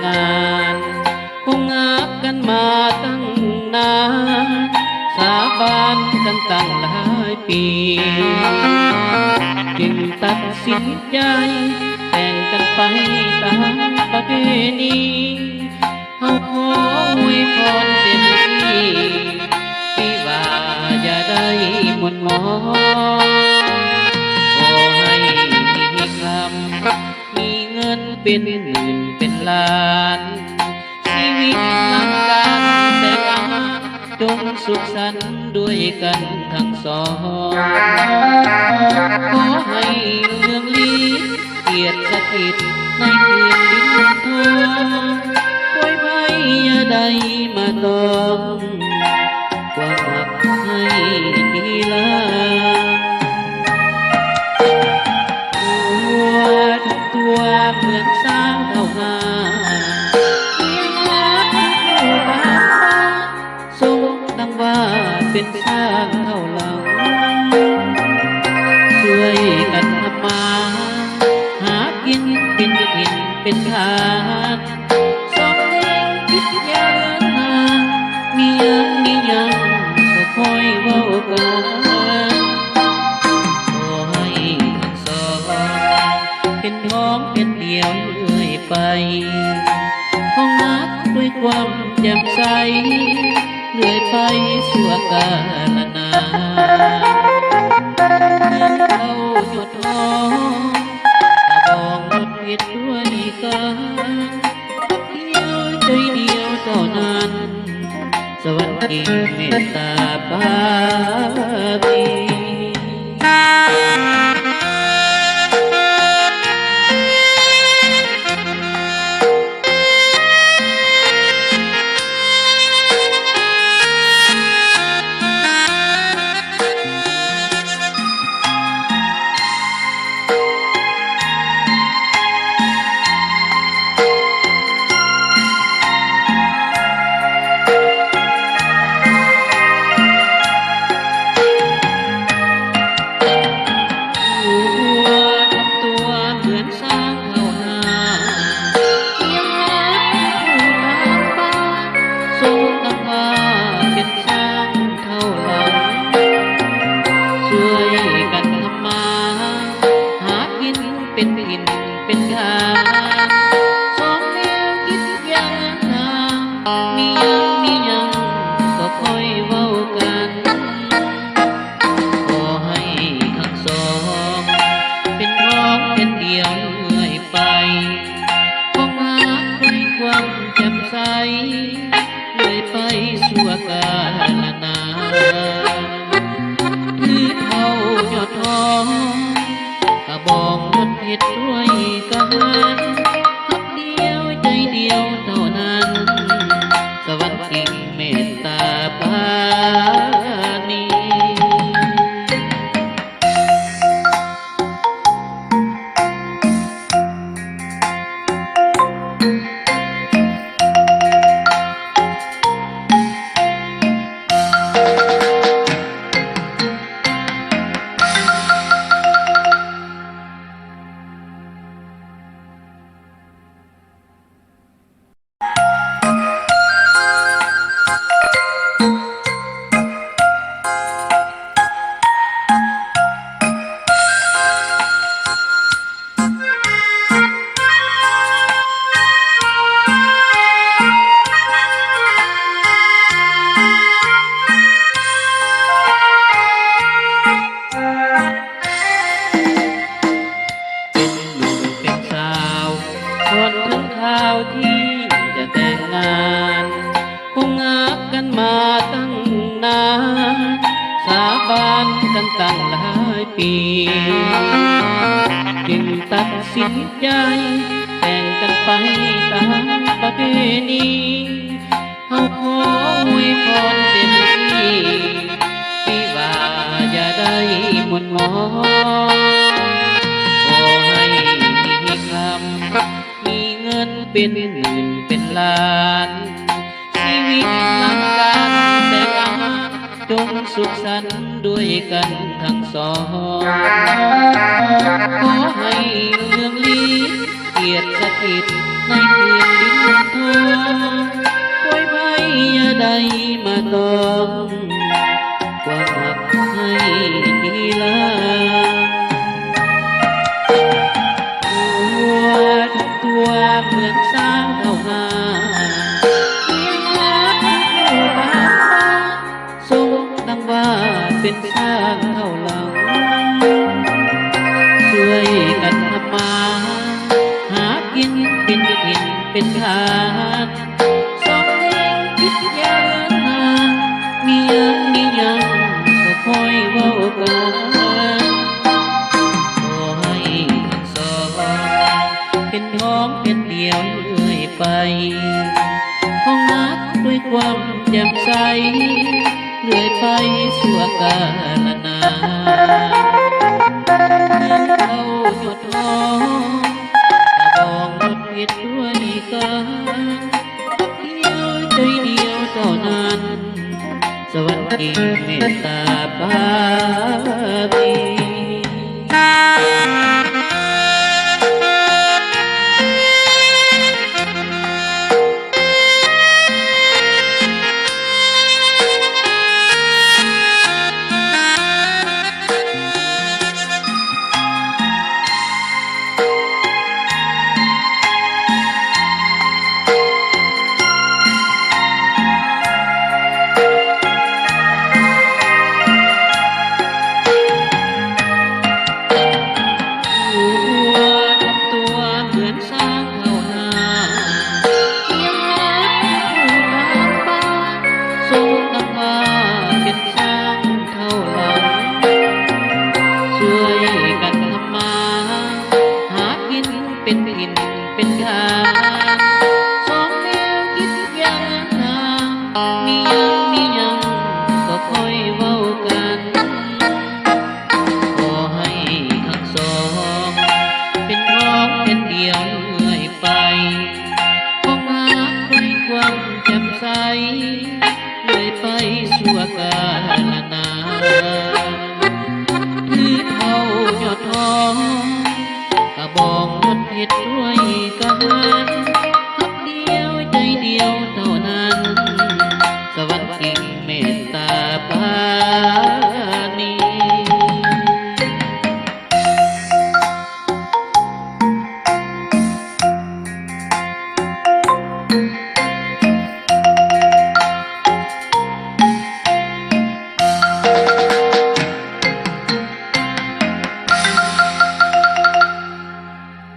งานคงหากันมาตั้งนานสาบานกันตั้งหลายปีจึงตัดสินใจแต่งกันไปตามประเพณีเอาขออวยพรเต็มที่ที่ว่าอย่าได้หม่นหมองขอให้มีคำมีเงินเป็นหมื่นเป็นล้านชีวิตนำการแต่งงานจงสุขสันต์ด้วยกันทั้งสองขอให้เรื่องลี้เกียรติสถิตในคืนดินทองไว้ไว้อย่าได้มาต้องความรักให้ทีหลังตัวเหมือนสร้างเท่างานเพียงรักผู้บางบ้าสมดังว่าเป็นสร้างเท่าหลังช่วยกันทำมาหากินเป็นถิ่นเป็นทางสองเองคิดอย่างนั้นมียังก็คอยเว้ากันขอให้ทั้งสองเป็นท้องเป็นเดียวเรื่อยไปห้องนักด้วยความแจ่มใสเรื่อยไปชั่วกาลนานเขาหยุดท้องตาบองรถผิดด้วยกันเดียวใจเดียวเท่านั้นสวรรค์ที่เมตตาปาณีเป็นถิ่นเป็นทางสองแนวคิดอย่างนั้นมียังก็คอยเว้ากันขอให้ทั้งสองเป็นพ้องเป็นเดียวเรื่อยไปคงหาด้วยความแจ่มใสเรื่อยไปชั่วกาลนานถือเท่ายอดทองกระบองรถผิดด้วยกันฮักเดียวใจเดียวเท่านั้นสวรรค์กิ่งเมตตาปาณีที่จะแต่งงานคงหากันมาตั้งนานสาบานกันตั้งหลายปีจึงตัดสินใจแต่งกันไปตามประเพณีเอาขออวยพรเต็มที่ที่ว่าอย่าได้หม่นหมองขอให้มีคำมีเงินเป็นหมื่นเป็นล้านชีวิตนำการแต่งงานจงสุขสันต์ด้วยกันทั้งสองขอให้เรื่องลี้เกียรติสถิตในคืนดิน ทองไว้ไว้อย่าได้มาต้องความหักให้กีฬาตัวเมืองสร้างเท่านาเพียงรักผู้บางบ้าทรงดังว่าเป็นช้างเท่าหลังช่วยกันทำมาหากินเป็นถิ่นเป็นฐานสองเองคิดยาวนานมียังก็คอยเว้ากันขอให้สองเป็นท้องเป็นเดียวเรื่อยไปห้องนักด้วยความแจ่มใสเรื่อยไปชั่วกาลนานเข้าหยุดท้องตาบองรถเวียนด้วยกันเดียวใจเดียวเท่านั้นสวรรค์เมตตาปาณี